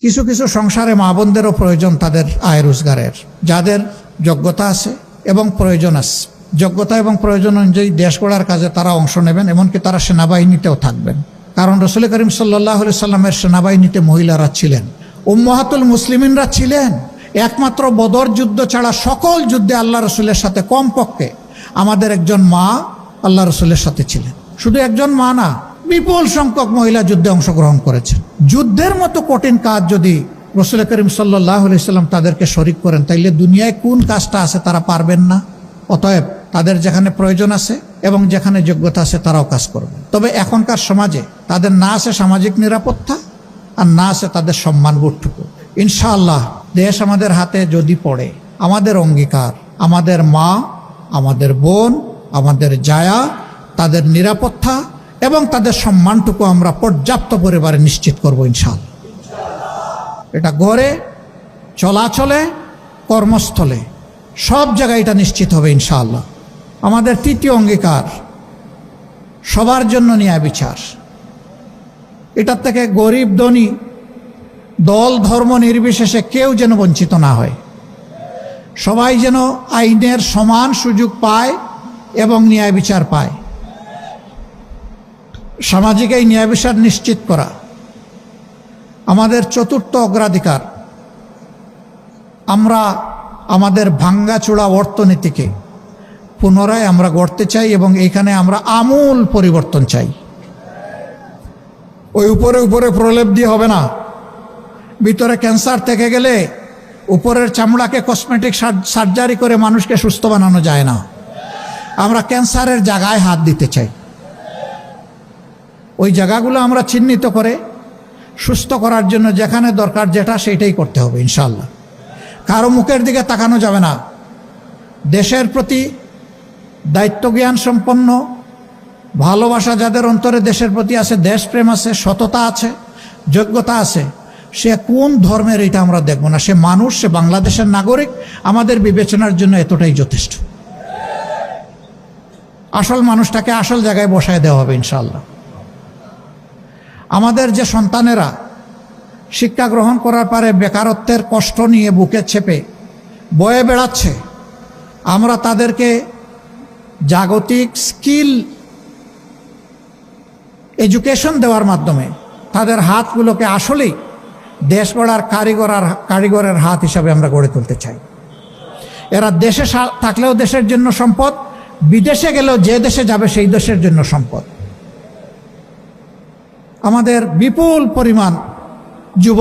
কিছু কিছু সংসারে মা বোনদেরও প্রয়োজন তাদের আয় রোজগারের, যাদের যোগ্যতা আছে এবং প্রয়োজন আছে। যোগ্যতা এবং প্রয়োজন অনুযায়ী দেশ গড়ার কাজে তারা অংশ নেবেন, এমনকি তারা সেনাবাহিনীতেও থাকবেন। কারণ রাসূল করিম সাল্লাল্লাহু আলাইহি সাল্লামের সেনাবাহিনীতে মহিলারা ছিলেন, উম্মাহাতুল মুসলিমিনরা ছিলেন। একমাত্র বদর যুদ্ধ ছাড়া সকল যুদ্ধে আল্লাহ রসুলের সাথে কমপক্ষে আমাদের একজন মা আল্লাহ রসুলের সাথে ছিলেন। শুধু একজন মা না, বিপুল সংখ্যক মহিলা যুদ্ধে অংশগ্রহণ করেছেন। যুদ্ধের মতো কঠিন কাজ যদি রাসূল করিম সাল্লাল্লাহু আলাইহি সাল্লাম তাদেরকে শরীক করেন, তাইলে দুনিয়ায় কোন কাজটা আছে তারা পারবেন না? অতএব তাদের যেখানে প্রয়োজন আছে এবং যেখানে যোগ্যতা আছে তারাও কাজ করবেন। তবে এখনকার সমাজে তাদের না আছে সামাজিক নিরাপত্তা, আর না আছে তাদের সম্মানবোধটুকু। ইনশাআল্লাহ দেশ আমাদের হাতে যদি পড়ে, আমাদের অঙ্গীকার আমাদের মা, আমাদের বোন, আমাদের জায়া, তাদের নিরাপত্তা এবং তাদের সম্মানটুকু আমরা পর্যাপ্ত পরিবারে নিশ্চিত করব ইনশাআল্লাহ। এটা ঘরে, চলাচলে, কর্মস্থলে, সব জায়গায় এটা নিশ্চিত হবে ইনশাআল্লাহ। আমাদের তৃতীয় অঙ্গীকার সবার জন্য ন্যায় বিচার। এটার থেকে গরিব ধনী, দল ধর্ম নির্বিশেষে কেউ যেন বঞ্চিত না হয়। সবাই যেন আইনের সমান সুযোগ পায় এবং ন্যায় বিচার পায়। সামাজিক এই ন্যায় বিচার নিশ্চিত করা আমাদের চতুর্থ অগ্রাধিকার। আমরা আমাদের ভাঙ্গাচোড়া অর্থনীতিকে পুনরায় আমরা গড়তে চাই এবং এইখানে আমরা আমূল পরিবর্তন চাই। ওই উপরে উপরে প্রলেপ দিয়ে হবে না। ভিতরে ক্যান্সার থেকে গেলে উপরের চামড়াকে কসমেটিক সার্জারি করে মানুষকে সুস্থ বানানো যায় না। আমরা ক্যান্সারের জায়গায় হাত দিতে চাই। ওই জায়গাগুলো আমরা চিহ্নিত করে সুস্থ করার জন্য যেখানে দরকার যেটা সেইটাই করতে হবে ইনশাআল্লাহ। কারো মুখের দিকে তাকানো যাবে না। দেশের প্রতি দায়িত্বজ্ঞান সম্পন্ন, ভালোবাসা যাদের অন্তরে দেশের প্রতি আছে, দেশপ্রেম আছে, সততা আছে, যোগ্যতা আছে, সে কোন ধর্মের এটা আমরা দেখব না। সে মানুষ, সে বাংলাদেশের নাগরিক, আমাদের বিবেচনার জন্য এতটাই যথেষ্ট। আসল মানুষটাকে আসল জায়গায় বসায় দেওয়া হবে ইনশাআল্লাহ। আমাদের যে সন্তানেরা শিক্ষা গ্রহণ করার পরে বেকারত্বের কষ্ট নিয়ে বুকে চেপে বয়ে বেড়াচ্ছে, আমরা তাদেরকে জাগতিক স্কিল এডুকেশন দেওয়ার মাধ্যমে তাদের হাতগুলোকে আসলেই দেশ গড়ার কারিগরের হাত হিসাবে আমরা গড়ে তুলতে চাই। এরা দেশে থাকলেও দেশের জন্য সম্পদ, বিদেশে গেলেও যে দেশে যাবে সেই দেশের জন্য সম্পদ। আমাদের বিপুল পরিমাণ যুব